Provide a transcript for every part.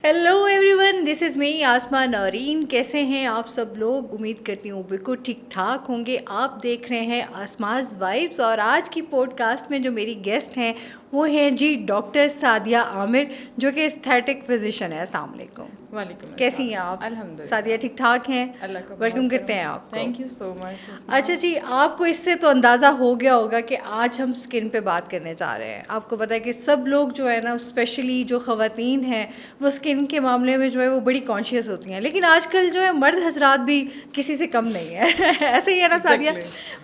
Hello everyone, this is me Asma Naureen. कैसे हैं आप सब लोग? उम्मीद करती हूँ बिल्कुल ठीक ठाक होंगे। आप देख रहे हैं आसमास वाइब्स और आज की पॉडकास्ट में जो मेरी गेस्ट हैं वो हैं जी डॉक्टर सादिया आमिर, जो कि एस्थेटिक फिजिशियन है। अस्सलाम वालेकुम। वालेकुम कैसी हैं आप? अल्हम्दुलिल्लाह। सादिया ठीक ठाक हैं? अल्लाह का वेलकम बहुत करते हैं करम। आपको। Thank you so much. अच्छा जी, आपको इससे तो अंदाज़ा हो गया होगा कि आज हम स्किन पे बात करने जा रहे हैं। आपको पता है कि सब लोग जो है ना, स्पेशली जो ख़वातीन हैं, वो स्किन के मामले में जो है वो बड़ी कॉन्शियस होती हैं। लेकिन आजकल जो है मर्द हजरात भी किसी से कम नहीं है ऐसे ही है ना सादिया?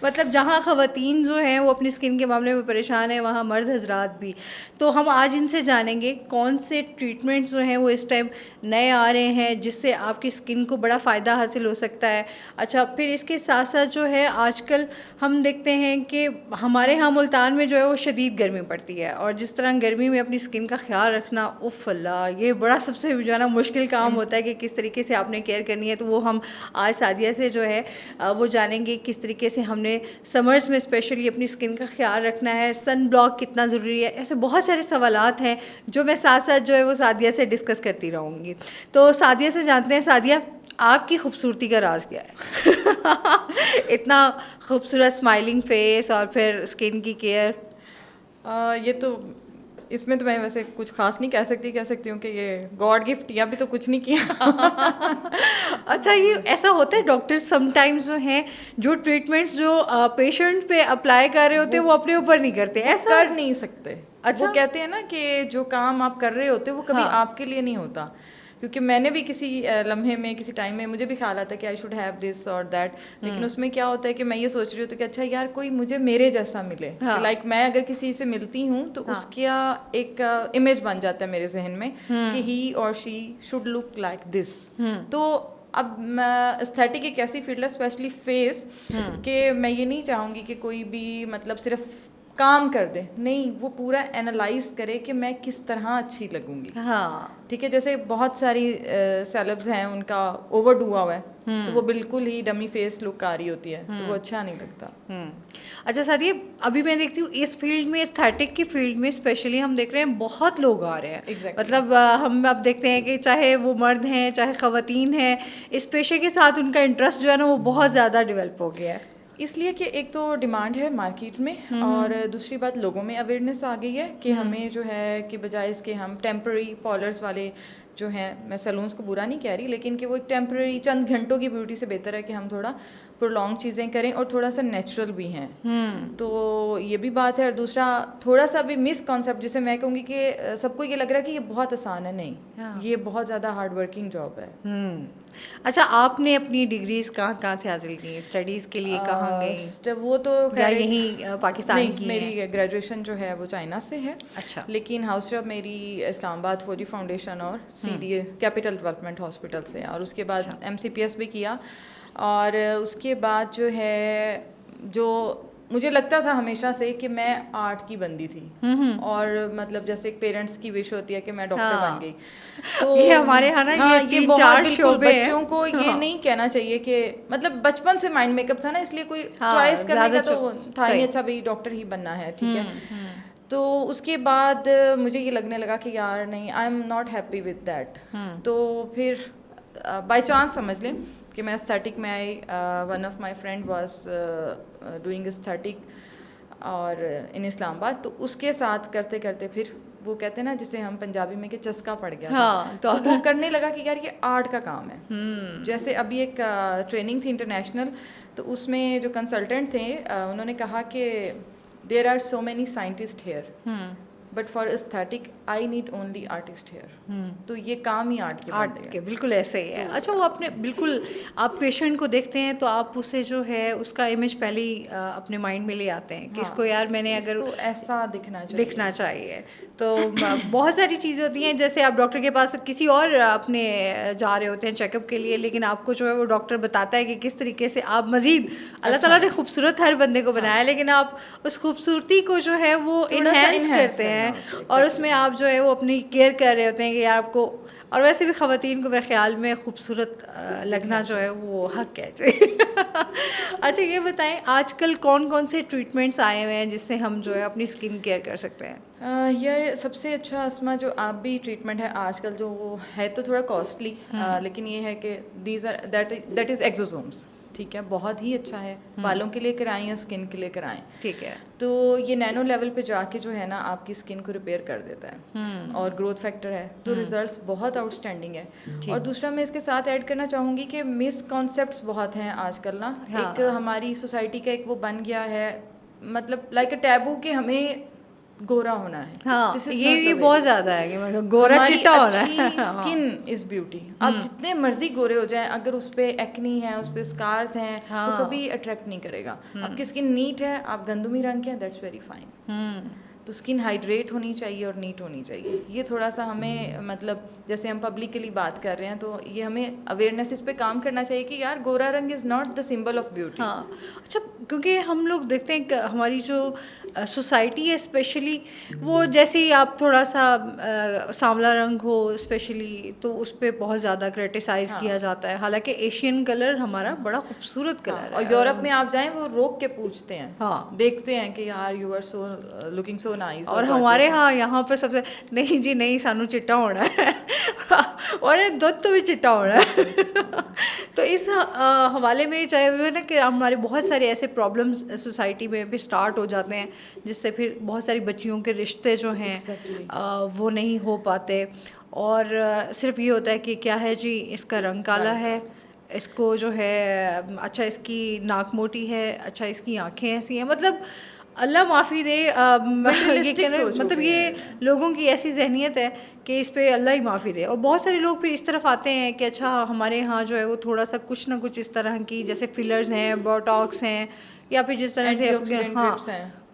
मतलब जहाँ ख़वातीन जो हैं वो अपनी स्किन के मामले में परेशान हैं, वहाँ मर्द हजरात भी। तो हम आज इनसे जानेंगे कौन से ट्रीटमेंट्स जो हैं वो इस टाइम नए आ रहे हैं जिससे आपकी स्किन को बड़ा फ़ायदा हासिल हो सकता है। अच्छा, फिर इसके साथ साथ जो है आजकल हम देखते हैं कि हमारे यहाँ मुल्तान में जो है वो शदीद गर्मी पड़ती है, और जिस तरह गर्मी में अपनी स्किन का ख्याल रखना, उफ़ अल्लाह, ये बड़ा सबसे जो है ना मुश्किल काम होता है कि किस तरीके से आपने केयर करनी है। तो वो हम आज सादिया से जो है वो जानेंगे किस तरीके से हमने समर्स में स्पेशली अपनी स्किन का ख्याल रखना है, सन ब्लॉक कितना ज़रूरी है। ऐसे बहुत सारे सवालात हैं जो मैं साथ साथ जो है वो सादिया से डिस्कस करती रहूँगी। तो सादिया से जानते हैं, सादिया आपकी खूबसूरती का राज क्या है? इतना खूबसूरत स्माइलिंग फेस और फिर स्किन की केयर। ये तो इसमें तो मैं वैसे कुछ खास नहीं कह सकती हूँ कि ये गॉड गिफ्ट या भी तो कुछ नहीं किया अच्छा, ये ऐसा होता है डॉक्टर समटाइम्स जो हैं, जो ट्रीटमेंट्स जो पेशेंट पे अप्लाई कर रहे होते हैं वो अपने ऊपर नहीं करते, ऐसा कर नहीं सकते। अच्छा, वो कहते हैं ना कि जो काम आप कर रहे होते हो वो कभी हाँ। आपके लिए नहीं होता। क्योंकि मैंने भी किसी लम्हे में, किसी टाइम में मुझे भी ख्याल आता है कि आई शुड हैव दिस और दैट, लेकिन उसमें क्या होता है कि मैं ये सोच रही होती कि अच्छा यार कोई मुझे मेरे जैसा मिले। हाँ। लाइक मैं अगर किसी से मिलती हूँ तो हाँ। उसका एक इमेज बन जाता है मेरे जहन में कि ही और she should look like this. तो अब एस्थेटिक एक ऐसी फील्ड है, स्पेशली फेस, कि मैं ये नहीं चाहूँगी कि कोई भी मतलब सिर्फ काम कर दे, नहीं, वो पूरा एनालाइज करे कि मैं किस तरह अच्छी लगूंगी। हाँ, ठीक है, जैसे बहुत सारी सेलेब्स हैं उनका ओवर हुआ हुआ है, तो वो बिल्कुल ही डमी फेस लुक आ रही होती है, तो वो अच्छा नहीं लगता। अच्छा साथी, अभी मैं देखती हूँ इस फील्ड में, एस्थेटिक की फील्ड में स्पेशली हम देख रहे हैं बहुत लोग आ रहे हैं। Exactly. मतलब हम अब देखते हैं कि चाहे वो मर्द हैं चाहे ख़वातीन हैं, इस पेशे के साथ उनका इंटरेस्ट जो है ना वो बहुत ज़्यादा डेवलप हो गया है। इसलिए कि एक तो डिमांड है मार्केट में, और दूसरी बात लोगों में अवेयरनेस आ गई है कि हमें जो है कि बजाय इसके हम टेम्पररी पार्लर्स वाले जो हैं, मैं सैलून्स को बुरा नहीं कह रही, लेकिन कि वो एक टेम्पररी चंद घंटों की ब्यूटी से बेहतर है कि हम थोड़ा प्रोलॉन्ग चीज़ें करें और थोड़ा सा नेचुरल भी हैं। तो ये भी बात है। और दूसरा थोड़ा सा भी मिस कॉन्सेप्ट जिसे मैं कहूँगी कि सबको ये लग रहा है कि ये बहुत आसान है, नहीं, ये बहुत ज़्यादा हार्ड वर्किंग जॉब है। अच्छा, आपने अपनी डिग्रीज कहाँ से हासिल की? स्टडीज़ के लिए कहाँ गई? वो तो या यहीं पाकिस्तान की? मेरी ग्रेजुएशन जो है वो चाइना से है। अच्छा। लेकिन हाउस जॉब मेरी इस्लामाबाद फौजी फाउंडेशन और CDA कैपिटल डेवलपमेंट हॉस्पिटल से, और उसके बाद MCPS भी किया। और उसके बाद जो है, जो मुझे लगता था हमेशा से कि मैं आर्ट की बंदी थी, और मतलब जैसे एक पेरेंट्स की विश होती है कि मैं डॉक्टर बन गई। तो ये हमारे यहाँ ना ये 3-4 शोबे हैं। बच्चों को ये नहीं कहना चाहिए कि मतलब बचपन से माइंड मेकअप था ना, इसलिए कोई चॉइस करने का तो था नहीं, अच्छा भाई डॉक्टर ही बनना है, ठीक है। तो उसके बाद मुझे ये लगने लगा कि यार नहीं, I am not happy with that. तो फिर बाय चांस समझ लें कि मैं एस्थेटिक में आई। One of my friend was doing aesthetic और इन इस्लामाबाद, तो उसके साथ करते करते फिर वो कहते हैं ना जिसे हम पंजाबी में कि चस्का पड़ गया। हाँ, तो वो करने लगा कि यार ये आर्ट का काम है। जैसे अभी एक ट्रेनिंग थी इंटरनेशनल, तो उसमें जो कंसल्टेंट थे उन्होंने कहा कि there are so many scientist here, but for aesthetic I need only artist here. तो ये काम ही आर्ट के बिल्कुल ऐसे ही है। अच्छा, वो अपने बिल्कुल, आप पेशेंट को देखते हैं तो आप उसे जो है उसका इमेज पहले ही अपने माइंड में ले आते हैं कि इसको यार मैंने अगर ऐसा दिखना चाहिए। तो बहुत सारी चीज़ें होती हैं, जैसे आप डॉक्टर के पास किसी और अपने जा रहे होते हैं चेकअप के लिए, लेकिन आपको जो है वो डॉक्टर बताता है कि किस तरीके से आप मज़ीद, अल्लाह ताला ने खूबसूरत हर बंदे को बनाया है, लेकिन आप उस खूबसूरती को जो है वो इन्हेंस करते हैं, हैं और उसमें आप जो है वो अपनी केयर कर रहे होते हैं कि यार आपको, और वैसे भी ख़वातीन को मेरे ख्याल में खूबसूरत लगना जो है वो हक है जी। अच्छा ये बताएं आजकल कौन कौन से ट्रीटमेंट्स आए हुए हैं जिससे हम जो है अपनी स्किन केयर कर सकते हैं? यार सबसे अच्छा अस्मा जो आप भी ट्रीटमेंट है आजकल जो वो है तो थोड़ा कॉस्टली, लेकिन ये है कि these are that is exosomes, ठीक है, बहुत ही अच्छा है, बालों के लिए कराएं या स्किन के लिए कराएं, ठीक है। तो ये नैनो लेवल पे जाके जो है ना आपकी स्किन को रिपेयर कर देता है और ग्रोथ फैक्टर है, तो रिजल्ट्स बहुत आउटस्टैंडिंग है। और दूसरा मैं इसके साथ ऐड करना चाहूँगी कि मिसकॉन्सेप्ट्स बहुत हैं आजकल ना, एक हमारी सोसाइटी का एक वो बन गया है मतलब लाइक अ टैबू कि हमें गोरा होना है। हाँ, ये बहुत ज्यादा है कि मतलब गोरा चिट्टा होना है। Skin is beauty. आप जितने मर्जी गोरे हो जाएं, अगर उस पे एक्नी है, उस पे स्कार्स हैं, वो कभी अट्रैक्ट नहीं करेगा। आपकी स्किन नीट है, आप गंदुमी रंग के हैं, दैट्स वेरी फाइन। तो स्किन हाइड्रेट होनी चाहिए और नीट होनी चाहिए। ये थोड़ा सा हमें मतलब जैसे हम पब्लिकली बात कर रहे हैं तो ये हमें अवेयरनेस इस पे काम करना चाहिए कि यार गोरा रंग is not the symbol of beauty. हाँ, अच्छा, क्योंकि हम लोग देखते हैं कि हमारी जो सोसाइटी है स्पेशली, वो जैसे ही आप थोड़ा सा सांवला रंग हो स्पेशली तो उस पर बहुत ज़्यादा क्रिटिसाइज किया जाता है, हालांकि एशियन कलर हमारा बड़ा खूबसूरत कलर है। और यूरोप में आप जाएं वो रोक के पूछते हैं, हाँ, देखते हैं कि यार you are so looking so nice. और हमारे यहाँ पर सबसे नहीं जी नहीं सानू चिट्टा होना है और दूध तो भी चिट्टा होना है। तो इस हवाले में चाहे वो ना कि हमारे बहुत सारे ऐसे प्रॉब्लम्स सोसाइटी में भी स्टार्ट हो जाते हैं जिससे फिर बहुत सारी बच्चियों के रिश्ते जो हैं वो नहीं हो पाते, और सिर्फ ये होता है कि क्या है जी इसका रंग काला है, इसको जो है अच्छा इसकी नाक मोटी है, अच्छा इसकी आंखें ऐसी हैं, मतलब अल्लाह माफ़ी दे मतलब ये लोगों की ऐसी जहनीत है कि इस पे अल्लाह ही माफ़ी दे। और बहुत सारे लोग फिर इस तरफ आते हैं कि अच्छा हमारे यहाँ जो है वो थोड़ा सा कुछ ना कुछ इस तरह की जैसे फिलर्स हैं, बोटॉक्स हैं, या फिर जिस तरह से हाँ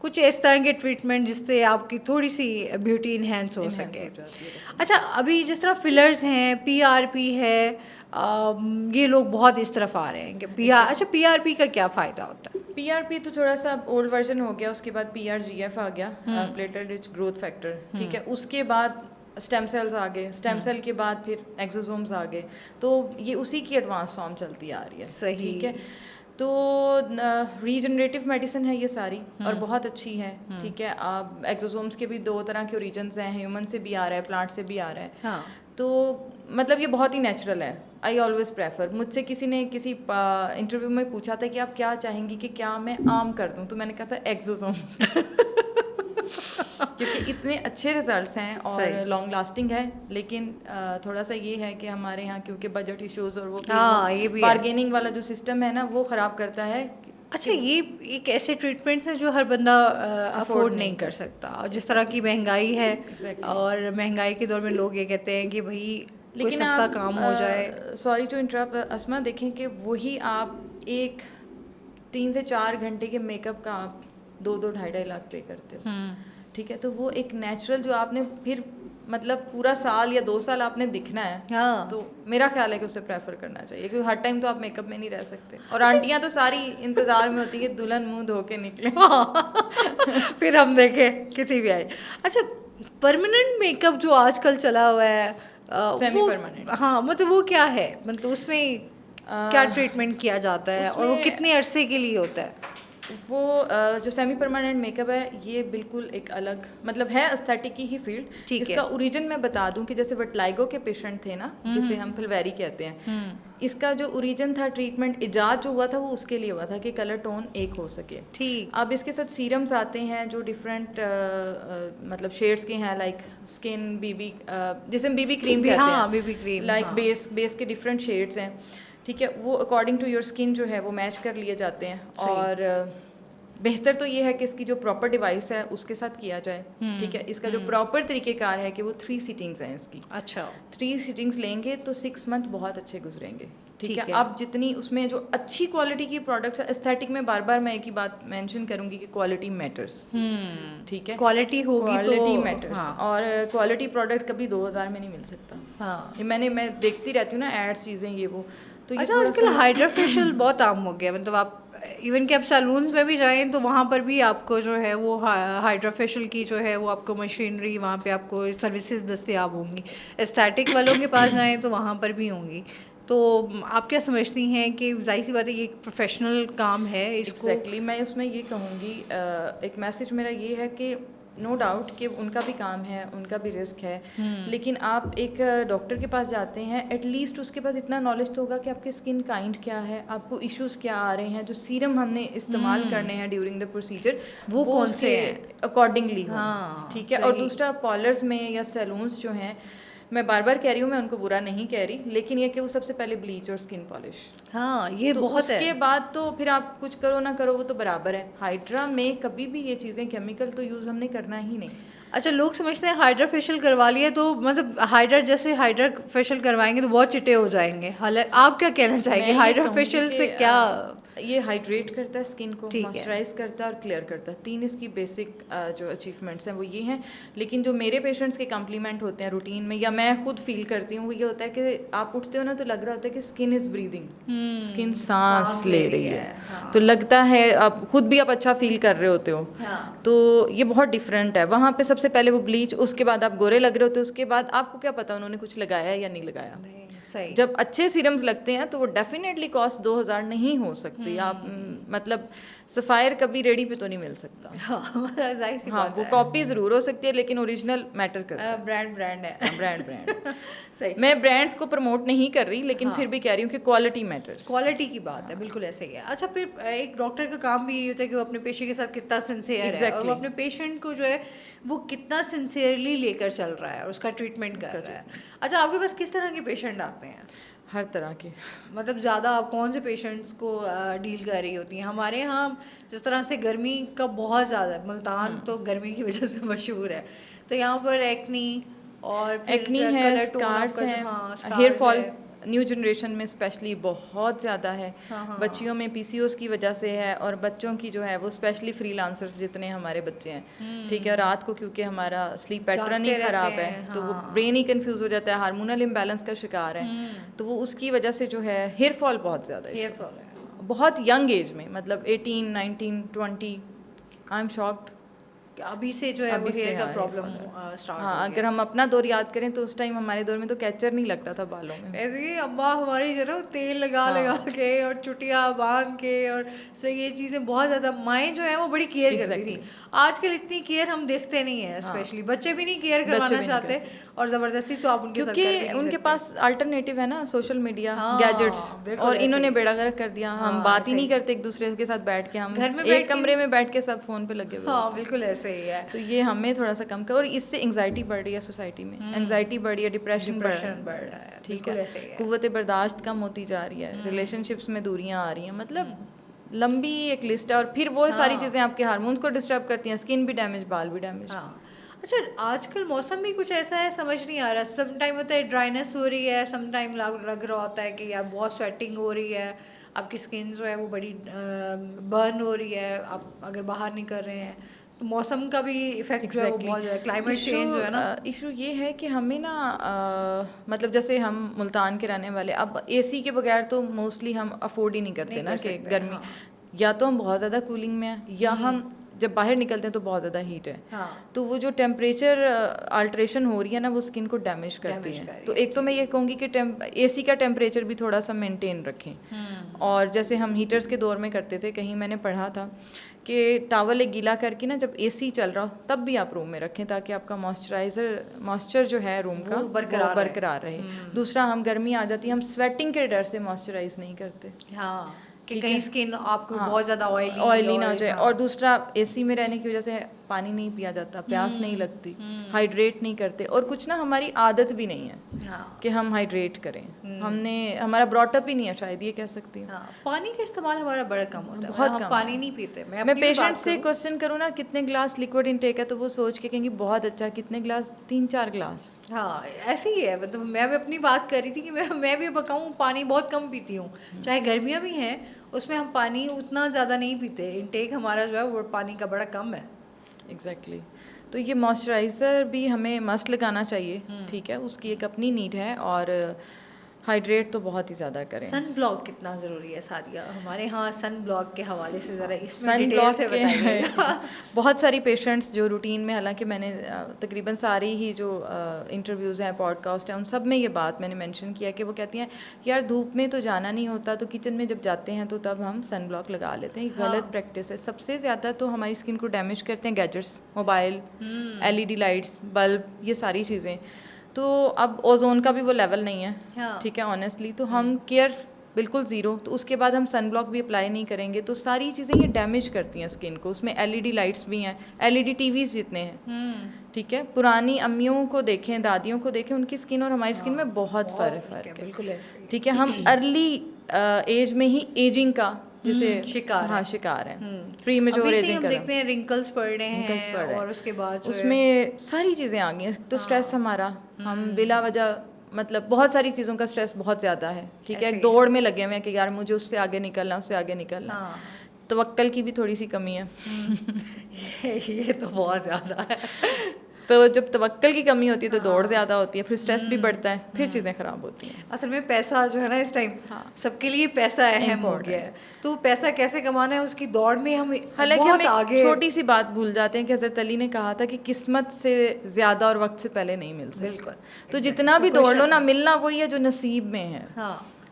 कुछ इस तरह के ट्रीटमेंट जिससे आपकी थोड़ी सी ब्यूटी इन्हेंस हो सके। अच्छा, अभी जिस तरह फिलर्स हैं, PRP है, ये लोग बहुत इस तरफ आ रहे हैं कि अच्छा PRP का क्या फ़ायदा होता है? PRP तो थोड़ा सा ओल्ड वर्जन हो गया, उसके बाद PRGF आ गया, प्लेटलेट रिच ग्रोथ फैक्टर, ठीक है, उसके बाद स्टेम सेल्स आ गए, स्टेम सेल के बाद फिर एक्सोसोम्स आ गए, तो ये उसी की एडवांस फॉर्म चलती आ रही है। सही, ठीक है, तो रीजनरेटिव मेडिसिन है ये सारी और बहुत अच्छी है, ठीक है। आप एक्सोसोम्स के भी 2 तरह के ओरिजिन्स हैं, ह्यूमन से भी आ रहा है, प्लांट से भी आ रहा है। हाँ। तो मतलब ये बहुत ही नेचुरल है। आई ऑलवेज प्रेफर, मुझसे किसी ने किसी इंटरव्यू में पूछा था कि आप क्या चाहेंगी कि क्या मैं आम कर दूं, तो मैंने कहा था एक्सोसोम्स क्योंकि इतने अच्छे रिजल्ट्स हैं और लॉन्ग लास्टिंग है, लेकिन थोड़ा सा ये है कि हमारे यहाँ क्योंकि बजट इश्यूज और वो बार्गेनिंग वाला जो सिस्टम है ना वो ख़राब करता है। अच्छा, ये एक ऐसे ट्रीटमेंट्स हैं जो हर बंदा अफोर्ड नहीं कर सकता, और जिस तरह की महंगाई है और महंगाई के दौर में लोग ये कहते हैं कि भाई कोई सस्ता काम हो जाए। सॉरी टू इंटरप्ट अस्मा, देखें कि वही आप एक 3 से 4 घंटे के मेकअप का आप 2-2-2.5 लाख पे करते हो, ठीक है, तो वो एक नेचुरल जो आपने फिर मतलब पूरा साल या 2 साल आपने दिखना है, हाँ। तो मेरा ख्याल है कि उसे प्रेफर करना चाहिए, क्योंकि हर टाइम तो आप मेकअप में नहीं रह सकते। और आंटियां तो सारी इंतजार में होती है कि दुल्हन मुंह धो के निकले फिर हम देखें कितनी भी आए। अच्छा, परमानेंट मेकअप जो आजकल चला हुआ है, सेमी परमानेंट, हाँ, मतलब वो क्या है, मतलब उसमें क्या ट्रीटमेंट किया जाता है और वो कितने अरसे के लिए होता है? वो जो सेमी परमानेंट मेकअप है ये बिल्कुल एक अलग मतलब है एस्थेटिक की ही फील्ड। इसका ओरिजिन मैं बता दूं कि जैसे विटिलिगो के पेशेंट थे ना, जिसे हम फिलवेरी कहते हैं, इसका जो ओरिजिन था ट्रीटमेंट इजाद जो हुआ था वो उसके लिए हुआ था कि कलर टोन एक हो सके। ठीक, अब इसके साथ सीरम्स आते हैं जो डिफरेंट मतलब शेड्स के हैं, लाइक स्किन बीबी जिसे हम बीबी क्रीम कहते हैं, बीबी क्रीम, लाइक बेस के डिफरेंट शेड्स हैं, ठीक है, वो अकॉर्डिंग टू योर स्किन जो है वो मैच कर लिए जाते हैं। और बेहतर तो ये है कि इसकी जो प्रॉपर डिवाइस है उसके साथ किया जाए, ठीक है। इसका जो प्रॉपर तरीक़ेकार है कि वो 3 सीटिंग्स हैं इसकी। अच्छा, 3 सीटिंग्स लेंगे तो 6 मंथ बहुत अच्छे गुजरेंगे, ठीक है। अब जितनी उसमें जो अच्छी क्वालिटी की प्रोडक्ट्स है, एस्थेटिक में बार बार मैं एक ही बात मेंशन करूंगी कि क्वालिटी मैटर्स, ठीक है, क्वालिटी होगी तो मैटर्स। हाँ। और क्वालिटी प्रोडक्ट कभी 2000 में नहीं मिल सकता। हाँ। मैं देखती रहती हूँ ना एड्स, चीज़ें ये वो, तो अच्छा, आजकल हाइड्रा फेशियल बहुत आम हो गया, मतलब आप इवन कि आप सैलून्स में भी जाएं तो वहाँ पर भी आपको जो है वो हाइड्रा फेशियल की जो है वो आपको मशीनरी वहाँ पे आपको सर्विसेज दस्तयाब होंगी। एस्थेटिक वालों के पास जाएं तो वहाँ पर भी होंगी। तो आप क्या समझती हैं कि जाहिर सी बात है ये एक प्रोफेशनल काम है इसको? एग्जैक्टली मैं उसमें ये कहूँगी, एक मैसेज मेरा ये है कि नो डाउट कि उनका भी काम है, उनका भी रिस्क है, लेकिन आप एक डॉक्टर के पास जाते हैं, एटलीस्ट उसके पास इतना नॉलेज तो होगा कि आपके स्किन काइंड क्या है, आपको इश्यूज क्या आ रहे हैं, जो सीरम हमने इस्तेमाल करने हैं ड्यूरिंग द प्रोसीजर वो कौन से अकॉर्डिंगली हो। हाँ, ठीक है। और दूसरा पार्लर्स में या सैलून्स जो हैं, मैं बार बार कह रही हूँ, मैं उनको बुरा नहीं कह रही, लेकिन ये कि वो सबसे पहले ब्लीच और स्किन पॉलिश, हाँ ये तो बहुत उसके है। बाद तो फिर आप कुछ करो ना करो वो तो बराबर है। हाइड्रा में कभी भी ये चीज़ें केमिकल तो यूज़ हमने करना ही नहीं। अच्छा, लोग समझते हैं हाइड्रा फेशियल करवा लिया तो मतलब हाइड्रा फेशियल करवाएंगे तो बहुत चिट्टे हो जाएंगे। हालांकि आप क्या कहना चाहेंगे, हाइड्रा फेशियल से क्या? ये हाइड्रेट करता है स्किन को, ठीक है। मॉइस्चराइज करता है और क्लियर करता है। 3 इसकी बेसिक जो अचीवमेंट्स हैं वो ये हैं। लेकिन जो मेरे पेशेंट्स के कम्प्लीमेंट होते हैं रूटीन में, या मैं खुद फील करती हूँ, वो ये होता है कि आप उठते हो ना तो लग रहा होता है कि स्किन इज़ ब्रीदिंग, स्किन सांस ले रही है। हाँ। तो लगता है आप खुद भी आप अच्छा फील कर रहे होते हो। हाँ। तो ये बहुत डिफरेंट है। वहाँ पे सबसे पहले वो ब्लीच, उसके बाद आप गोरे लग रहे होते हो, उसके बाद आपको क्या पता उन्होंने कुछ लगाया है या नहीं लगाया। सही। जब अच्छे सीरम्स लगते हैं तो वो डेफिनेटली कॉस्ट 2000 नहीं हो सकती। आप मतलब सफ़ायर कभी रेडी पे तो नहीं मिल सकता। हाँ, जाहिर सी हाँ, बात वो है। कॉपी ज़रूर हो सकती है लेकिन ओरिजिनल मैटर करता है। ब्रांड है। ब्रांड सही। मैं ब्रांड्स को प्रमोट नहीं कर रही, लेकिन फिर भी कह रही हूँ कि क्वालिटी मैटर्स। क्वालिटी की बात है, बिल्कुल ऐसे ही है। अच्छा, फिर एक डॉक्टर का काम भी ये होता है कि वो अपने पेशेंट के साथ कितना सिंसियर है और वो अपने पेशेंट को जो है वो कितना सिंसियरली लेकर चल रहा है और उसका ट्रीटमेंट कर रहा है। अच्छा, आपके पास किस तरह के पेशेंट आते हैं? हर तरह के। मतलब ज़्यादा आप कौन से पेशेंट्स को डील कर रही होती हैं? हमारे यहाँ जिस तरह से गर्मी का बहुत ज़्यादा है, मुल्तान तो गर्मी की वजह से मशहूर है, तो यहाँ पर एक्नी और एक्नी है, स्कार्स हैं, हेयर फॉल न्यू जनरेशन में स्पेशली बहुत ज़्यादा है। बच्चियों में पीसीओएस की वजह से है, और बच्चों की जो है वो स्पेशली फ्रीलांसर्स जितने हमारे बच्चे हैं, ठीक है, रात को क्योंकि हमारा स्लीप पैटर्न ही ख़राब है, तो वो ब्रेन ही कंफ्यूज हो जाता है, हार्मोनल इम्बैलेंस का शिकार है, तो वो उसकी वजह से जो है हेयर फॉल बहुत ज़्यादा है। हेयर फॉल है बहुत यंग एज में, मतलब 18, 19, 20। आई एम शॉक्ड अभी से जो है वो हेयर का प्रॉब्लम स्टार्ट। हाँ, अगर हम अपना दौर याद करें तो उस टाइम हमारे दौर में तो कैचर नहीं लगता था बालों में। ऐसे ही अम्मा हमारी जो है तेल लगा के और चुटिया बांध के, और सो ये चीज़ें बहुत ज़्यादा माएँ जो है वो बड़ी केयर करती थी। आजकल इतनी केयर हम देखते नहीं है, स्पेशली बच्चे भी नहीं केयर करवाना चाहते, और ज़बरदस्ती तो आप उनके साथ क्योंकि उनके पास अल्टरनेटिव है ना, सोशल मीडिया, गैजेट्स, और इन्होंने बेड़ा गर्क कर दिया। हम बात ही नहीं करते एक दूसरे के साथ बैठ के, हम घर में एक कमरे में बैठ के सब फोन पे लगे हुए। हाँ, बिल्कुल ऐसे ही है। तो ये हमें थोड़ा सा कम कर, और इससे एंग्जाइटी बढ़ रही है सोसाइटी में, एंग्जाइटी बढ़ रही है, डिप्रेशन बढ़ रहा है, ठीक है, कुव्वत बर्दाश्त कम होती जा रही है, रिलेशनशिप्स में दूरियां आ रही हैं, मतलब लंबी एक लिस्ट है। और फिर वो सारी चीज़ें आपके हार्मोन्स को डिस्टर्ब करती हैं, स्किन भी डैमेज, बाल भी डैमेज। अच्छा, आजकल मौसम भी कुछ ऐसा है, समझ नहीं आ रहा। सम टाइम होता है ड्राइनेस हो रही है, सम टाइम लग रहा होता है कि यार बहुत स्वेटिंग हो रही है, आपकी स्किन जो है वो बड़ी बर्न हो रही है, आप अगर बाहर नहीं कर रहे हैं तो मौसम का भी इफेक्ट जो है वो बहुत ज़्यादा, क्लाइमेट चेंज जो है ना। इशू ये है कि हमें ना मतलब जैसे हम मुल्तान के रहने वाले, अब एसी के बगैर तो मोस्टली हम अफोर्ड ही नहीं करते ना, कि गर्मी या तो हम बहुत ज़्यादा कूलिंग में हैं, या हम जब बाहर निकलते हैं तो बहुत ज़्यादा हीट है। तो वो जो टेम्परेचर अल्ट्रेशन हो रही है ना, वो स्किन को डैमेज करती है। तो एक तो मैं ये कहूँगी कि एसी का टेम्परेचर भी थोड़ा सा मेंटेन रखें। और जैसे हम हीटर्स के दौर में करते थे, कहीं मैंने पढ़ा था कि टावल एक गीला करके ना, जब एसी चल रहा हो तब भी आप रूम में रखें, ताकि आपका मॉइस्चर जो है रूम का बरकरार रहे। दूसरा, हम गर्मी आ जाती है, हम स्वेटिंग के डर से मॉइस्चराइज नहीं करते, कि कहीं स्किन आपको बहुत ज़्यादा ऑयली ना हो जाए। और दूसरा, एसी में रहने की वजह से पानी नहीं पिया जाता, प्यास नहीं लगती, हाइड्रेट नहीं करते, और कुछ ना हमारी आदत भी नहीं है कि हम हाइड्रेट करें, हमारा ब्रॉटअप ही नहीं है, शायद ये कह सकती हूँ। पानी का इस्तेमाल हमारा बड़ा कम होता है, बहुत हम कम, पानी नहीं पीते। मैं पेशेंट से क्वेश्चन करूँ ना, कितने ग्लास लिक्विड इनटेक है, तो वो सोच के कहेंगे बहुत अच्छा, कितने ग्लास? 3-4 ग्लास। हाँ, ऐसे ही है। मतलब मैं भी अपनी बात कर रही थी कि मैं भी बताऊँ, पानी बहुत कम पीती हूँ, चाहे गर्मियाँ भी हैं उसमें हम पानी उतना ज़्यादा नहीं पीते, इनटेक हमारा जो है वो पानी का बड़ा कम है। एग्जैक्टली। तो ये मॉइस्चराइज़र भी हमें मस्ट लगाना चाहिए, ठीक है, उसकी एक अपनी नीड है। और हाइड्रेट तो बहुत ही ज़्यादा करें। सन ब्लॉक कितना ज़रूरी है सादिया? हमारे यहाँ सन ब्लॉक के हवाले से ज़रा इसमें सन डिटेल ब्लॉक से बताइएगा। बहुत सारी पेशेंट्स जो रूटीन में, हालांकि मैंने तकरीबन सारी ही जो इंटरव्यूज़ हैं, पॉडकास्ट हैं, उन सब में ये बात मैंने मेंशन किया कि वो कहती हैं यार धूप में तो जाना नहीं होता, तो किचन में जब जाते हैं तो तब हम सन ब्लॉक लगा लेते हैं। ये गलत प्रैक्टिस है। सबसे ज़्यादा तो हमारी स्किन को डैमेज करते हैं gadgets, mobile, LED lights, bulb, ये सारी चीज़ें। तो अब ओजोन का भी वो लेवल नहीं है, ठीक है, ऑनेस्टली। तो हम केयर बिल्कुल ज़ीरो, तो उसके बाद हम सन ब्लॉक भी अप्लाई नहीं करेंगे, तो सारी चीज़ें ये डैमेज करती हैं स्किन को। उसमें LED लाइट्स भी हैं, LED TVs जितने हैं, ठीक है। पुरानी अम्मियों को देखें, दादियों को देखें, उनकी स्किन और हमारी स्किन में बहुत फ़र्क है, बिल्कुल ऐसे, ठीक है। हम अर्ली एज में ही एजिंग का जिसे शिकार, हाँ, शिकार है, प्री मेच्योर एजिंग हम देखते हैं रिंकल्स पड़ रहे हैं, और उसके बाद उसमें सारी चीज़ें आ गई हैं। तो स्ट्रेस हमारा, हम बिला वजह, मतलब बहुत सारी चीज़ों का स्ट्रेस बहुत ज़्यादा है, ठीक है। दौड़ में लगे हुए हैं कि यार मुझे उससे आगे निकलना, उससे आगे निकलना। तवक्कल की भी थोड़ी सी कमी है। ये तो बहुत ज़्यादा है। तो जब तवक्कल की कमी होती है तो दौड़ ज़्यादा होती है, फिर स्ट्रेस भी बढ़ता है, फिर चीज़ें ख़राब होती हैं। असल में पैसा जो है ना इस टाइम सबके लिए पैसा अहम हो गया है, तो पैसा कैसे कमाना है उसकी दौड़ में हम बहुत आगे। छोटी सी बात भूल जाते हैं कि हज़रत अली ने कहा था कि किस्मत से ज़्यादा और वक्त से पहले नहीं मिल सकती। बिल्कुल। तो जितना भी दौड़ लो ना, मिलना वही है जो नसीब में है।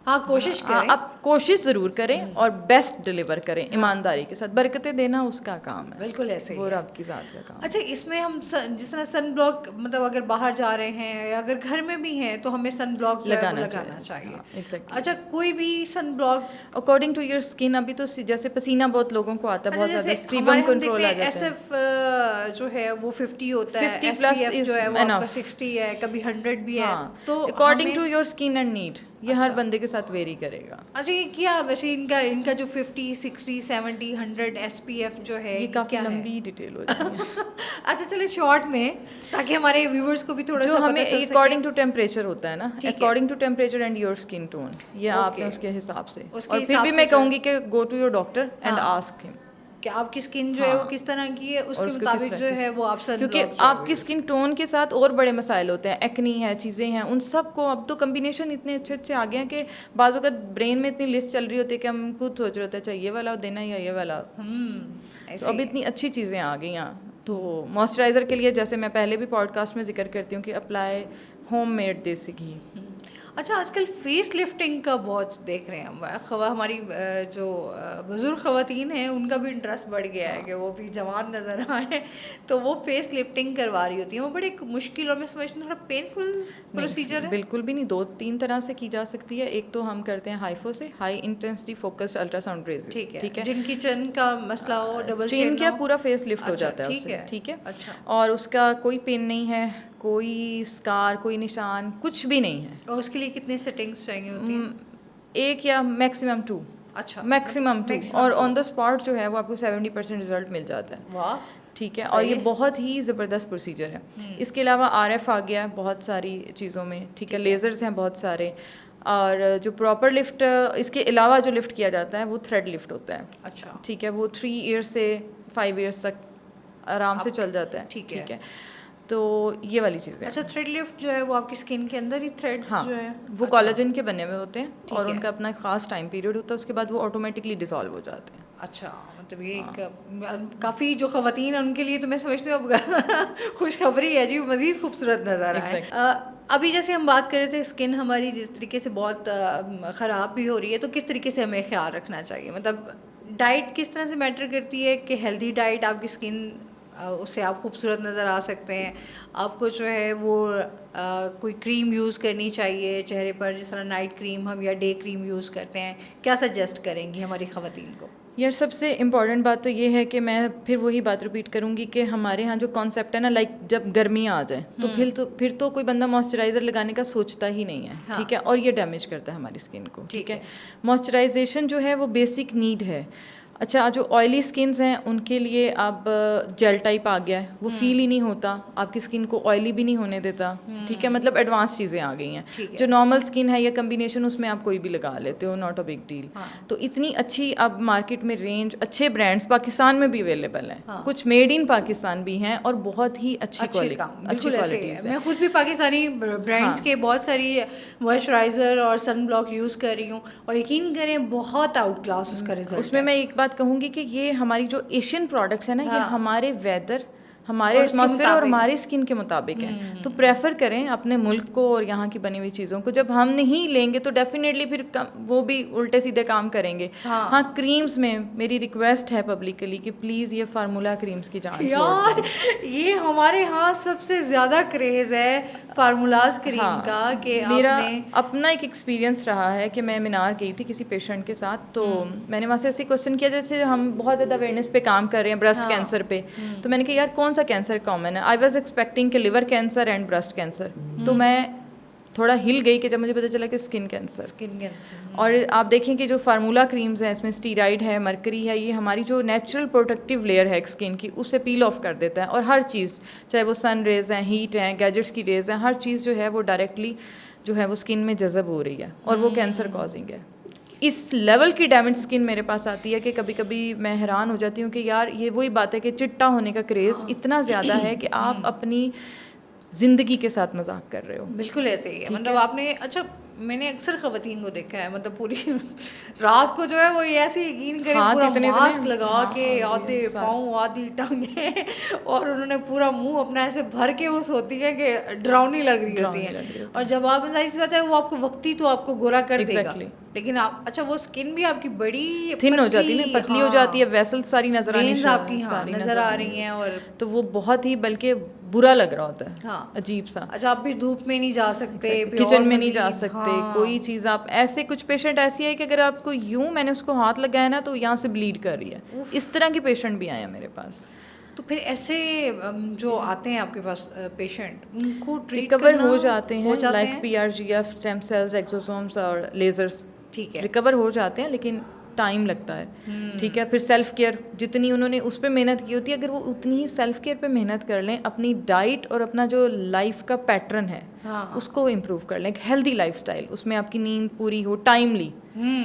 हाँ, कोशिश करें, आप कोशिश ज़रूर करें और बेस्ट डिलीवर करें, ईमानदारी के साथ। बरकतें देना उसका काम है, बिल्कुल ऐसे ही, वो रब की ज़ात का काम। अच्छा, इसमें हम जिस तरह सन ब्लॉक, मतलब अगर बाहर जा रहे हैं या अगर घर में भी हैं तो हमें सन ब्लॉक लगाना चाहिए। एग्जैक्टली। अच्छा, कोई भी sun block according to your skin. अभी तो जैसे पसीना बहुत लोगों को आता है, बहुत ज़्यादा, सीबम कंट्रोल आ जाता है। SF जो है वो 50 होता है, 50+ जो है वो आपका 60 है, कभी 100 भी है। तो according to your skin and need, ये हर बंदे के साथ वेरी करेगा। अच्छा, ये क्या वैसे इनका जो 50, 60, 70, 100 SPF जो है, ये काफ़ी लंबी डिटेल हो जाती है। अच्छा, चलिए शॉर्ट में, ताकि हमारे व्यूवर्स को भी थोड़ा सा हमें अकॉर्डिंग टू टेम्परेचर होता है ना, according to temperature and your skin tone, ये आपने उसके हिसाब से। और फिर भी मैं कहूँगी कि go to your doctor and ask him कि आपकी स्किन जो है वो किस तरह की है, उसके मुताबिक जो है वो आप सन ब्लॉक, क्योंकि आपकी स्किन टोन के साथ और बड़े मसाइल होते हैं, एक्नी है, चीज़ें हैं, उन सब को अब तो कम्बिनेशन इतने अच्छे अच्छे आ गए हैं कि बाज़ों का ब्रेन में इतनी लिस्ट चल रही होती है कि हम खुद सोच रहे होते हैं अच्छा ये वाला देना या ये वाला। तो अब इतनी अच्छी चीज़ें आ गई हैं। तो मॉइस्चराइज़र के लिए जैसे मैं पहले भी पॉडकास्ट में जिक्र करती हूँ कि अप्लाई होममेड देसी घी। अच्छा, आजकल फेस लिफ्टिंग का बहुत देख रहे हैं हम, हमारी जो बुज़ुर्ग ख़वातीन हैं उनका भी इंटरेस्ट बढ़ गया है कि वो भी जवान नज़र आए, तो वो फेस लिफ्टिंग करवा रही होती हैं। वो बड़े मुश्किल और मैं समझती हूँ थोड़ा पेनफुल प्रोसीजर है। बिल्कुल भी नहीं, 2-3 तरह से की जा सकती है। एक तो हम करते हैं हाइफो से, high intensity focused ultrasound rays, ठीक है। जिनकी चिन का मसला हो, डबल चिन क्या पूरा फेस लिफ्ट हो जाता है उससे, ठीक है। अच्छा, और उसका कोई पेन नहीं है, कोई स्कार, कोई निशान, कुछ भी नहीं है। और उसके लिए कितने सेटिंग्स चाहिए होती हैं? 1 या मैक्सिमम 2। अच्छा, मैक्सिमम 2, और ऑन द स्पॉट जो है वो आपको 70% रिजल्ट मिल जाता है। वाह, ठीक है। और ये बहुत ही ज़बरदस्त प्रोसीजर है। इसके अलावा RF आ गया बहुत सारी चीज़ों में, ठीक है। लेज़र्स हैं बहुत सारे, और जो प्रॉपर लिफ्ट, इसके अलावा जो लिफ्ट किया जाता है वो थ्रेड लिफ्ट होता है। अच्छा, ठीक है। वो 3 ईयर्स से 5 ईयर्स तक आराम से चल जाता है, ठीक है। तो ये वाली चीज़ें। अच्छा, थ्रेड लिफ्ट जो है वो आपकी स्किन के अंदर ही थ्रेड्स जो है वो कोलेजन के बने हुए होते हैं और उनका अपना ख़ास टाइम पीरियड होता है, उसके बाद वो ऑटोमेटिकली डिसॉल्व हो जाते हैं। अच्छा, मतलब ये काफ़ी जो ख़वातीन हैं उनके लिए तो मैं समझती हूँ अब खुशखबरी है जी, मज़ीद खूबसूरत नज़र आए। अभी जैसे हम बात कर रहे थे स्किन हमारी जिस तरीके से बहुत ख़राब भी हो रही है, तो किस तरीके से हमें ख्याल रखना चाहिए? मतलब डाइट किस तरह से मैटर करती है कि हेल्दी डाइट आपकी स्किन, उससे आप खूबसूरत नज़र आ सकते हैं। आपको जो है वो कोई क्रीम यूज़ करनी चाहिए चेहरे पर, जिस तरह नाइट क्रीम हम या डे क्रीम यूज़ करते हैं, क्या सजेस्ट करेंगी हमारी ख़वातीन को? यार सबसे इम्पॉर्टेंट बात तो ये है कि मैं फिर वही बात रिपीट करूँगी कि हमारे यहाँ जो कॉन्सेप्ट है ना, लाइक जब गर्मी आ जाए तो फिर तो कोई बंदा मॉइस्चराइज़र लगाने का सोचता ही नहीं है, ठीक है। और ये डैमेज करता है हमारी स्किन को, ठीक है। मॉइस्चराइजेशन जो है वो बेसिक नीड है। अच्छा, जो ऑयली स्किन्स हैं उनके लिए अब जेल टाइप आ गया है, वो फील ही नहीं होता, आपकी स्किन को ऑयली भी नहीं होने देता, ठीक है, मतलब एडवांस चीज़ें आ गई हैं। जो नॉर्मल स्किन है या कम्बिनेशन उसमें आप कोई भी लगा लेते हो, नॉट अ बिग डील। तो इतनी अच्छी अब मार्केट में रेंज, अच्छे ब्रांड्स पाकिस्तान में भी अवेलेबल हैं, कुछ मेड इन पाकिस्तान भी हैं और बहुत ही अच्छी क्वालिटी। मैं खुद भी पाकिस्तानी ब्रांड्स के बहुत सारी मॉइस्चराइज़र और सन ब्लॉक यूज़ कर रही हूँ और यकीन करें बहुत आउट क्लास उसका रिजल्ट। उसमें मैं एक बात कहूँगी कि ये हमारी जो एशियन प्रोडक्ट्स है ना, ये हमारे वेदर, हमारे एटमॉस्फेयर और हमारे स्किन के मुताबिक है। तो प्रेफर करें अपने मुल्क को और यहाँ की बनी हुई चीज़ों को। जब हम नहीं लेंगे तो डेफिनेटली फिर वो भी उल्टे सीधे काम करेंगे। हाँ, क्रीम्स में मेरी रिक्वेस्ट है पब्लिकली कि प्लीज़ ये फार्मूला क्रीम्स की जांच यार, ये हमारे यहाँ सबसे ज़्यादा क्रेज़ है फार्मूलाज क्रीम का। कि मेरा अपना एक एक्सपीरियंस रहा है कि मैं मीनार गई थी किसी पेशेंट के साथ, तो मैंने वहाँ से ऐसे क्वेश्चन किया जैसे हम बहुत ज़्यादा अवेयरनेस पे काम कर रहे हैं ब्रेस्ट कैंसर पे। तो मैंने कहा यार कौन सा कैंसर कॉमन है? आई वाज एक्सपेक्टिंग कि liver cancer and breast cancer. तो मैं थोड़ा हिल गई कि जब मुझे पता चला कि स्किन कैंसर। और आप देखें कि जो फार्मूला क्रीम्स हैं इसमें स्टीराइड है, मरकरी है, ये हमारी जो नेचुरल प्रोटेक्टिव लेयर है स्किन की उसे पील ऑफ कर देता है। और हर चीज़, चाहे वो सन रेज हैं, हीट हैं, गैजेट्स की रेज हैं, हर चीज़ जो है वो डायरेक्टली जो है वो स्किन में जज़ब हो रही है और वो कैंसर कॉजिंग है। इस लेवल की डैमेज स्किन मेरे पास आती है कि कभी कभी मैं हैरान हो जाती हूँ कि यार ये वही बात है कि चिट्टा होने का क्रेज़ इतना ज़्यादा है कि आप अपनी ज़िंदगी के साथ मजाक कर रहे हो। बिल्कुल ऐसे ही है। मतलब आपने, अच्छा मैंने अक्सर ख़वातीन को देखा है, मतलब पूरी रात को जो है वो ऐसे यकीन करें पूरा मास्क लगा के आधे पाँव आधी टांगे और उन्होंने पूरा मुंह अपना ऐसे भर के वो सोती है कि डरावनी लग रही होती है। और जब आप, जाहिर सी बात है, वो आपको वक्ती तो आपको गोरा कर देगा, लेकिन आप, अच्छा वो स्किन भी आपकी बड़ी थिन हो जाती है, पतली हो जाती है, वेसल सारी नजर आपकी नजर आ रही हैं, और तो वो बहुत ही बल्कि बुरा लग रहा होता है। हाँ, अजीब सा। अच्छा, आप भी धूप में नहीं जा सकते, किचन में नहीं जा सकते, कोई चीज़ आप ऐसे, कुछ पेशेंट ऐसी है कि अगर आपको यूं मैंने उसको हाथ लगाया ना तो यहाँ से ब्लीड कर रही है। इस तरह के पेशेंट भी आए हैं मेरे पास। तो फिर ऐसे जो आते हैं आपके पास पेशेंट, उनको रिकवर हो जाते हैं, like PRGF, stem cells, exosomes और लेजर्स, ठीक है, रिकवर हो जाते हैं, लेकिन टाइम लगता है। ठीक है, फिर सेल्फ केयर, जितनी उन्होंने उस पर मेहनत की होती है, अगर वो उतनी ही सेल्फ केयर पे मेहनत कर लें, अपनी डाइट और अपना जो लाइफ का पैटर्न है उसको इम्प्रूव कर लें, एक हेल्दी लाइफस्टाइल, उसमें आपकी नींद पूरी हो टाइमली।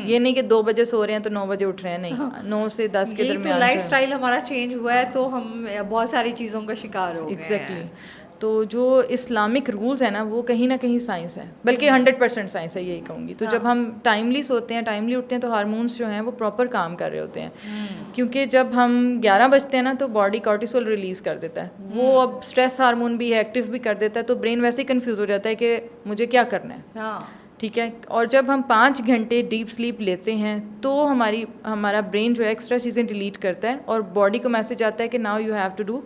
ये नहीं कि 2 बजे सो रहे हैं तो 9 बजे उठ रहे हैं, नहीं, 9 से 10 के दरमियान। तो लाइफस्टाइल हमारा चेंज हुआ है तो हम बहुत सारी चीज़ों का शिकार हो गए। एग्जैक्टली। तो जो इस्लामिक रूल्स है ना वो कहीं ना कहीं साइंस है, बल्कि 100% साइंस है, यही कहूँगी। तो जब हम टाइमली सोते हैं, टाइमली उठते हैं, तो हार्मोन्स जो हैं वो प्रॉपर काम कर रहे होते हैं। क्योंकि जब हम 11 बजते हैं ना तो बॉडी कॉर्टिसोल रिलीज़ कर देता है, वो अब स्ट्रेस हार्मोन भी है, एक्टिव भी कर देता है, तो ब्रेन वैसे ही कन्फ्यूज़ हो जाता है कि मुझे क्या करना है। ठीक है, और जब हम 5 घंटे डीप स्लीप लेते हैं तो हमारा ब्रेन जो है एक्स्ट्रा चीज़ें डिलीट करता है और बॉडी को मैसेज आता है कि now you have to do,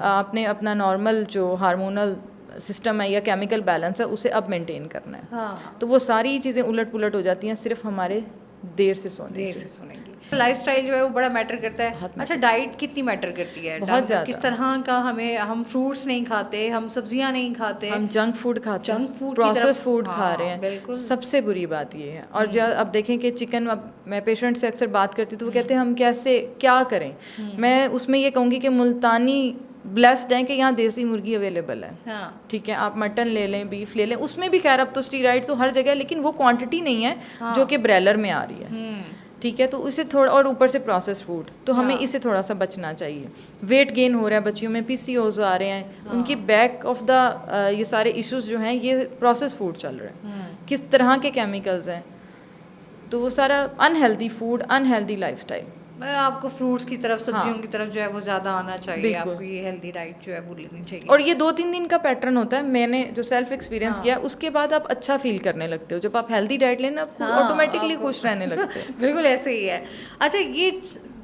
आपने अपना नॉर्मल जो हार्मोनल सिस्टम है या केमिकल बैलेंस है उसे अब मेंटेन करना है। तो वो सारी चीज़ें उलट पुलट हो जाती हैं सिर्फ हमारे देर से सोने से। लाइफस्टाइल जो है वो बड़ा मैटर करता है। अच्छा, डाइट कितनी मैटर करती है? बहुत ज़्यादा। किस तरह का हम फ्रूट्स नहीं खाते, हम सब्जियां नहीं खाते, हम जंक फूड खाते हैं, प्रोसेस फूड खा रहे हैं, सबसे बुरी बात ये है। और जब अब देखें कि चिकन, अब मैं पेशेंट से अक्सर बात करती हूँ तो वो कहते हैं हम कैसे क्या करें। मैं उसमें ये कहूँगी कि मुल्तानी ब्लेस्ड है कि यहाँ देसी मुर्गी अवेलेबल है। ठीक है, आप मटन ले लें, बीफ ले लें, उसमें भी खैर अब तो स्टीराइड्स तो हर जगह, लेकिन वो क्वांटिटी नहीं है जो कि ब्रॉयलर में आ रही है। ठीक है, तो उसे थोड़ा, और ऊपर से प्रोसेस फूड, तो हमें इससे थोड़ा सा बचना चाहिए। वेट गेन हो रहा है बच्चियों में, PCOS आ रहे हैं, उनकी बैक ऑफ द ये सारे इश्यूज जो हैं ये प्रोसेस फूड चल रहे हैं, किस तरह के केमिकल्स हैं, तो वो सारा अनहेल्दी फूड, अनहेल्दी लाइफस्टाइल। आपको फ्रूट्स की तरफ, सब्जियों की तरफ जो है वो ज़्यादा आना चाहिए, आपको ये हेल्दी डाइट जो है वो लेनी चाहिए। और ये 2-3 दिन का पैटर्न होता है, मैंने जो सेल्फ एक्सपीरियंस किया, उसके बाद आप अच्छा फील करने लगते हो। जब आप हेल्दी डाइट लेना आप ऑटोमेटिकली खुश रहने लगते हो। बिल्कुल ऐसे ही है। अच्छा, ये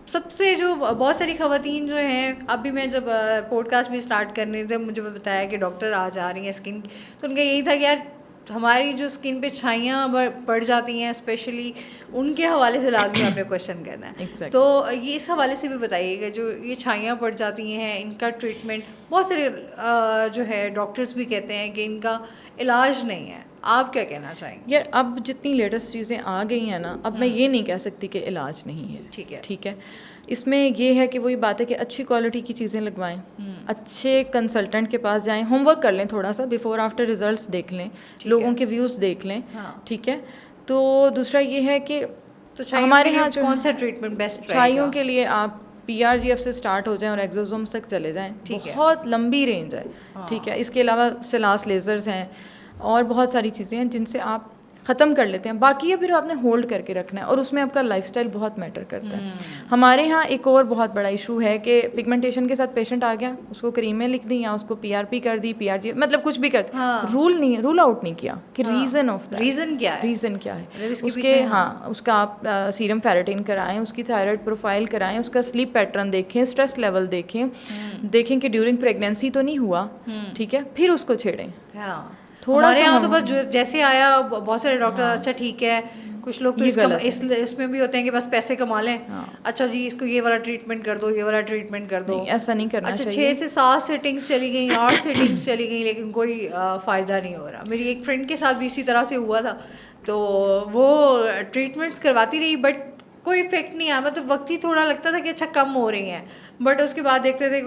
सबसे जो बहुत सारी ख़वातीन जो हैं, अभी मैं जब पॉडकास्ट भी स्टार्ट करने थे, मुझे बताया कि डॉक्टर आज आ रही हैं स्किन, तो उनका यही था कि यार हमारी जो स्किन पे छाइयाँ पड़ जाती हैं, स्पेशली उनके हवाले से लाजमी आपने क्वेश्चन करना है। exactly. तो ये इस हवाले से भी बताइएगा, जो ये छाइयाँ पड़ जाती हैं, इनका ट्रीटमेंट, बहुत सारे जो है डॉक्टर्स भी कहते हैं कि इनका इलाज नहीं है, आप क्या कहना चाहेंगे? यार अब जितनी लेटेस्ट चीज़ें आ गई हैं ना, अब मैं ये नहीं कह सकती कि इलाज नहीं है। ठीक है, इसमें ये है कि वही बात है कि अच्छी क्वालिटी की चीज़ें लगवाएं, अच्छे कंसल्टेंट के पास जाएं, होमवर्क कर लें थोड़ा सा, बिफोर आफ्टर रिजल्ट्स देख लें, लोगों के व्यूज़ देख लें। ठीक है, तो दूसरा ये है कि तो हमारे यहाँ जो कौन सा ट्रीटमेंट बेस्ट रहेगा? छाइयों के लिए आप PRGF से स्टार्ट हो जाएं और एक्सोसोम्स तक चले जाएं, बहुत लंबी रेंज है। ठीक है, इसके अलावा सिलास लेज़र्स हैं और बहुत सारी चीज़ें हैं जिनसे आप ख़त्म कर लेते हैं। बाकी ये फिर आपने होल्ड करके रखना है और उसमें आपका लाइफस्टाइल बहुत मैटर करता है। हमारे यहाँ एक और बहुत बड़ा इशू है कि पिगमेंटेशन के साथ पेशेंट आ गया, उसको क्रीमें लिख दी या उसको PRP कर दी, PRG मतलब कुछ भी कर रूल आउट नहीं किया कि रीज़न ऑफ दैट, रीज़न क्या है उसके। उसका आप सीरम फेरेटिन कराएं, उसकी थायराइड प्रोफाइल कराएं, उसका स्लीप पैटर्न देखें, स्ट्रेस लेवल देखें कि ड्यूरिंग प्रेगनेंसी तो नहीं हुआ। ठीक है, फिर उसको छेड़ें। हमारे यहाँ तो बस जैसे आया बहुत सारे डॉक्टर अच्छा ठीक है, कुछ लोग तो इसमें भी होते हैं कि बस पैसे कमा लें। अच्छा जी इसको ये वाला ट्रीटमेंट कर दो, ये वाला ट्रीटमेंट कर दो। ऐसा नहीं करना चाहिए। 6 से 7 सेटिंग्स चली गई, 8 सेटिंग्स चली गई, लेकिन कोई फ़ायदा नहीं हो रहा। मेरी एक फ्रेंड के साथ भी इसी तरह से हुआ था, तो वो ट्रीटमेंट्स करवाती रही बट कोई इफेक्ट नहीं आया। मतलब वक्त ही थोड़ा लगता था कि अच्छा कम हो रही हैं, बट उसके बाद देखते थे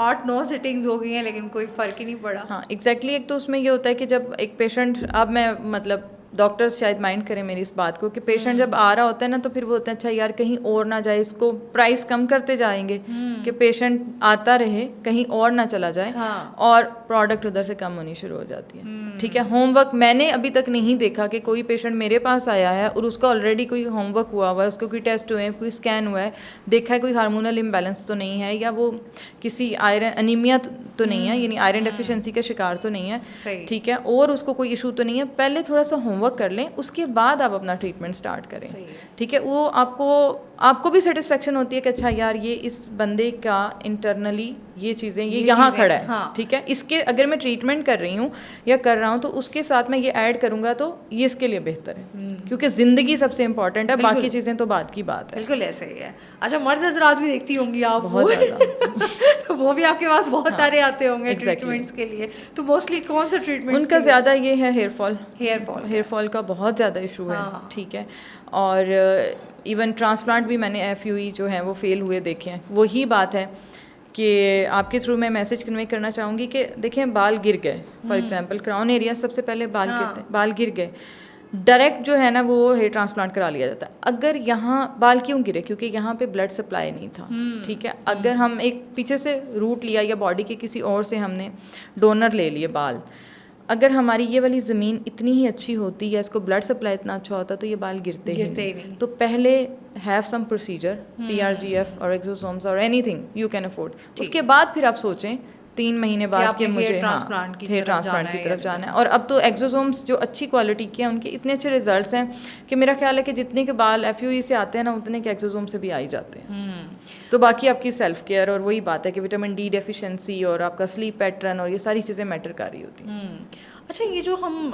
8-9 सेटिंग्स हो गई हैं लेकिन कोई फ़र्क ही नहीं पड़ा। हाँ एग्जैक्टली। एक तो उसमें ये होता है कि जब एक पेशेंट, अब मैं मतलब डॉक्टर्स शायद माइंड करें मेरी इस बात को, कि पेशेंट जब आ रहा होता है ना तो फिर वो होता है अच्छा यार कहीं और ना जाए, इसको प्राइस कम करते जाएंगे कि पेशेंट आता रहे, कहीं और ना चला जाए। और प्रोडक्ट उधर से कम होनी शुरू हो जाती है। ठीक है, होमवर्क मैंने अभी तक नहीं देखा कि कोई पेशेंट मेरे पास आया है और उसका ऑलरेडी कोई होमवर्क हुआ हुआ है, उसको कोई टेस्ट हुए हैं, कोई स्कैन हुआ है, देखा है कोई हार्मोनल इम्बैलेंस तो नहीं है, या वो किसी आयरन अनीमिया तो नहीं है, यानी आयरन डेफिशिएंसी का शिकार तो नहीं है। ठीक है, और उसको कोई इशू तो नहीं है। पहले थोड़ा सा होमवर्क कर लें, उसके बाद आप अपना ट्रीटमेंट स्टार्ट करें। ठीक है, वो आपको भी सेटिस्फेक्शन होती है कि अच्छा यार ये इस बंदे का इंटरनली ये चीज़ें ये यहाँ खड़ा है। ठीक है, इसके अगर मैं ट्रीटमेंट कर रही हूँ या कर रहा हूँ तो उसके साथ मैं ये ऐड करूँगा तो ये इसके लिए बेहतर है, क्योंकि ज़िंदगी सबसे इंपॉर्टेंट है, बाकी चीज़ें तो बात की बात है। बिल्कुल ऐसे ही है। अच्छा, मर्द हजरात भी देखती होंगी आप? बहुत ज़्यादा वो भी आपके पास बहुत सारे आते होंगे ट्रीटमेंट्स के लिए, तो मोस्टली कौन सा ट्रीटमेंट उनका ज़्यादा ये है? हेयर फॉल का बहुत ज़्यादा इशू है। ठीक है, और इवन ट्रांसप्लांट भी मैंने FUE जो है वो फेल हुए देखे हैं। वही बात है कि आपके थ्रू मैं मैसेज कन्वे करना चाहूँगी कि देखें बाल गिर गए, फॉर एग्जांपल क्राउन एरिया सबसे पहले बाल गिरते हैं, बाल गिर गए, डायरेक्ट जो है ना वो हेयर ट्रांसप्लांट करा लिया जाता है। अगर यहाँ बाल क्यों गिरे? क्योंकि यहाँ पे ब्लड सप्लाई नहीं था। ठीक है, अगर हम एक पीछे से रूट लिया या बॉडी के किसी और से हमने डोनर ले लिए बाल, अगर हमारी ये वाली ज़मीन इतनी ही अच्छी होती है, इसको ब्लड सप्लाई इतना अच्छा होता तो ये बाल गिरते ही नहीं। तो पहले हैव सम प्रोसीजर, PRGF और एक्सोसोम्स और एनीथिंग यू कैन अफोर्ड, उसके बाद फिर आप सोचें 3 महीने बाद कि मुझे हेयर ट्रांसप्लांट की तरफ जाना है। और अब तो एक्सोसोम्स जो अच्छी क्वालिटी के हैं उनके इतने अच्छे रिजल्ट्स हैं कि मेरा ख्याल है कि जितने के बाल FUE से आते हैं ना उतने के एक्सोसोम से भी आ ही जाते हैं। तो बाकी आपकी सेल्फ केयर और वही बात है कि विटामिन D डेफिशिएंसी और आपका स्लीप पैटर्न और ये सारी चीज़ें मैटर कर रही होती हैं। अच्छा, ये जो हम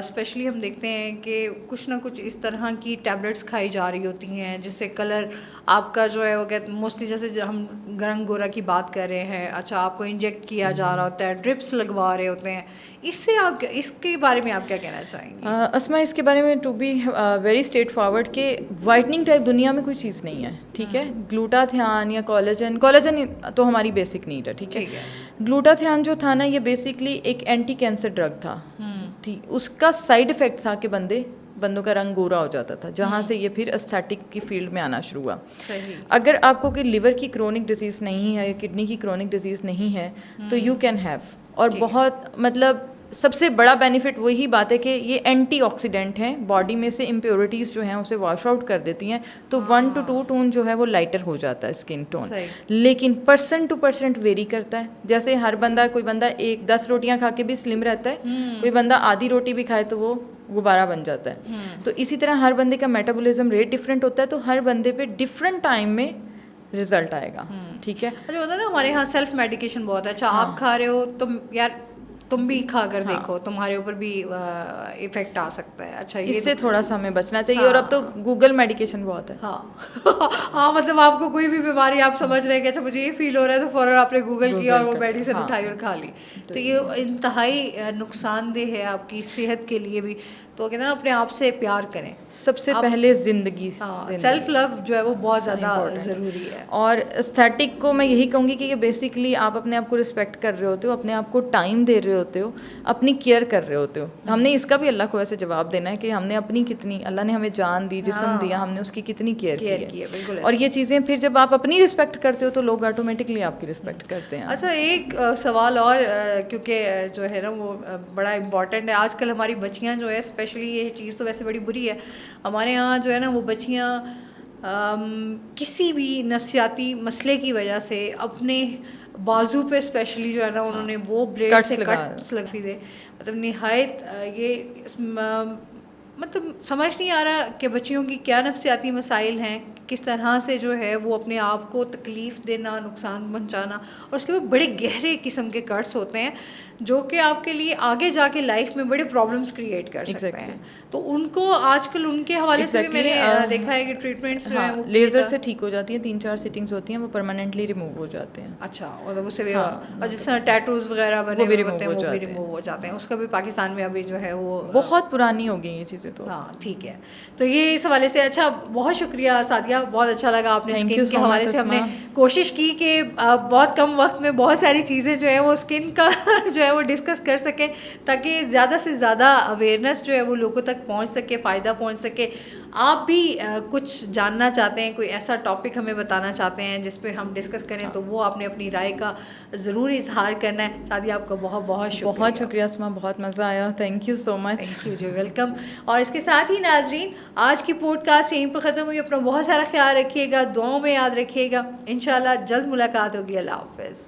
स्पेशली हम देखते हैं कि कुछ ना कुछ इस तरह की टैबलेट्स खाई जा रही होती हैं जिससे कलर आपका जो है वो कहते मोस्टली, जैसे हम रंग गोरा की बात कर रहे हैं, अच्छा आपको इंजेक्ट किया जा रहा होता है, ड्रिप्स लगवा रहे होते हैं, इससे आप इसके बारे में आप क्या कहना चाहेंगे? अस्मा, इसके बारे में to be very straight forward कि वाइटनिंग टाइप दुनिया में कोई चीज़ नहीं है। ठीक है, ग्लूटाथियान या कोलेजन तो हमारी बेसिक नीड है। ठीक है, ग्लूटाथियान जो था ना ये बेसिकली एक एंटी कैंसर ड्रग था। ठीक, उसका साइड इफेक्ट था कि बंदों का रंग गोरा हो जाता था, जहाँ से ये फिर एस्थेटिक की फील्ड में आना शुरू हुआ। अगर आपको कि लिवर की क्रोनिक डिजीज़ नहीं है या किडनी की क्रोनिक डिजीज़ नहीं है तो यू कैन हैव, और बहुत मतलब सबसे बड़ा बेनिफिट वही बात है कि ये एंटीऑक्सीडेंट हैं, बॉडी में से इम्प्योरिटीज़ जो हैं उसे वॉश आउट कर देती हैं, तो 1 to 2 टोन जो है वो लाइटर हो जाता है स्किन टोन। लेकिन पर्सन टू पर्सन वेरी करता है। जैसे हर बंदा, कोई बंदा 10 रोटियां खा के भी स्लिम रहता है, कोई बंदा आधी रोटी भी खाए तो वो गुब्बारा बन जाता है। तो इसी तरह हर बंदे का मेटाबॉलिज्म रेट डिफरेंट होता है, तो हर बंदे पे डिफरेंट टाइम में रिजल्ट आएगा। ठीक है, अच्छा होता है ना हमारे यहाँ सेल्फ मेडिकेशन बहुत है। अच्छा आप खा रहे हो तो यार तुम भी खा कर देखो, तुम्हारे ऊपर भी इफेक्ट आ सकता है। अच्छा, ये इससे थोड़ा सा हमें बचना चाहिए। और अब तो गूगल मेडिकेशन बहुत है। हाँ हाँ, मतलब आपको कोई भी बीमारी आप समझ रहे हैं कि अच्छा मुझे ये फील हो रहा है, तो फ़ौरन आपने गूगल किया और वो मेडिसिन उठाई और खा ली। तो ये इंतहाई नुकसानदेह है आपकी सेहत के लिए भी। तो कहते हैं ना, अपने आप से प्यार करें सबसे पहले ज़िंदगी। सेल्फ लव जो है वो बहुत ज़्यादा ज़रूरी है। और एस्थेटिक को मैं यही कहूँगी कि ये बेसिकली आप अपने आप को रिस्पेक्ट कर रहे होते हो, अपने आप को टाइम दे रहे होते हो, अपनी केयर कर रहे होते हो। हमने इसका भी अल्लाह को ऐसे जवाब देना है कि हमने अपनी कितनी, अल्लाह ने हमें जान दी, जिस्म दिया, हमने उसकी कितनी केयर की है। और ये चीज़ें फिर जब आप अपनी रिस्पेक्ट करते हो तो लोग ऑटोमेटिकली आपकी रिस्पेक्ट करते हैं। अच्छा, एक सवाल और, क्योंकि जो है ना वो बड़ा इम्पॉर्टेंट है। आजकल हमारी बच्चियाँ जो है, स्पेशली ये चीज़ तो वैसे बड़ी बुरी है हमारे यहाँ जो है ना, वो बच्चियाँ किसी भी नफ्सियाती मसले की वजह से अपने बाजू पे स्पेशली जो है ना, उन्होंने वो ब्लेड से कट्स लगी दे। मतलब निहायत ये मतलब समझ नहीं आ रहा कि बच्चियों की क्या नफ्सियाती मसाइल हैं, किस तरह से जो है वो अपने आप को तकलीफ़ देना, नुकसान पहुंचाना, और उसके बाद बड़े गहरे किस्म के कट्स होते हैं जो कि आपके लिए आगे जाके लाइफ में बड़े प्रॉब्लम्स क्रिएट कर सकते हैं। तो उनको आजकल उनके हवाले से भी मैंने देखा है कि ट्रीटमेंट्स जो है वो लेज़र से ठीक हो जाती हैं। 3-4 सिटिंग्स होती हैं, वो परमानेंटली रिमूव हो जाते हैं। अच्छा, मतलब उससे भी और जिस तरह टैटूज़ वगैरह बने हुए होते हैं वो भी रिमूव हो जाते हैं। उसका भी पाकिस्तान में अभी जो है वो बहुत पुरानी हो गई ये चीज़ें तो। हाँ, ठीक है। तो ये इस हवाले से अच्छा, बहुत शुक्रिया सादिया, बहुत अच्छा लगा आपने स्किन के हवाले से। हमने कोशिश की कि बहुत कम वक्त में बहुत सारी चीज़ें जो है वो स्किन का जो है वो डिस्कस कर सकें, ताकि ज़्यादा से ज़्यादा अवेयरनेस जो है वो लोगों तक पहुंच सके, फ़ायदा पहुंच सके। आप भी कुछ जानना चाहते हैं, कोई ऐसा टॉपिक हमें बताना चाहते हैं जिस पे हम डिस्कस करें, तो वो आपने अपनी राय का ज़रूर इजहार करना है। सादिया, आपका बहुत बहुत शुक्रिया अस्मा, बहुत मज़ा आया। Thank you so much. Thank you जी, वेलकम। और इसके साथ ही नाजरीन, आज की पॉडकास्ट यहीं पर ख़त्म हुई। अपना बहुत सारा ख्याल रखिएगा, दुआओं में याद रखिएगा। इंशाल्लाह जल्द मुलाकात होगी। अल्लाह हाफ़िज़।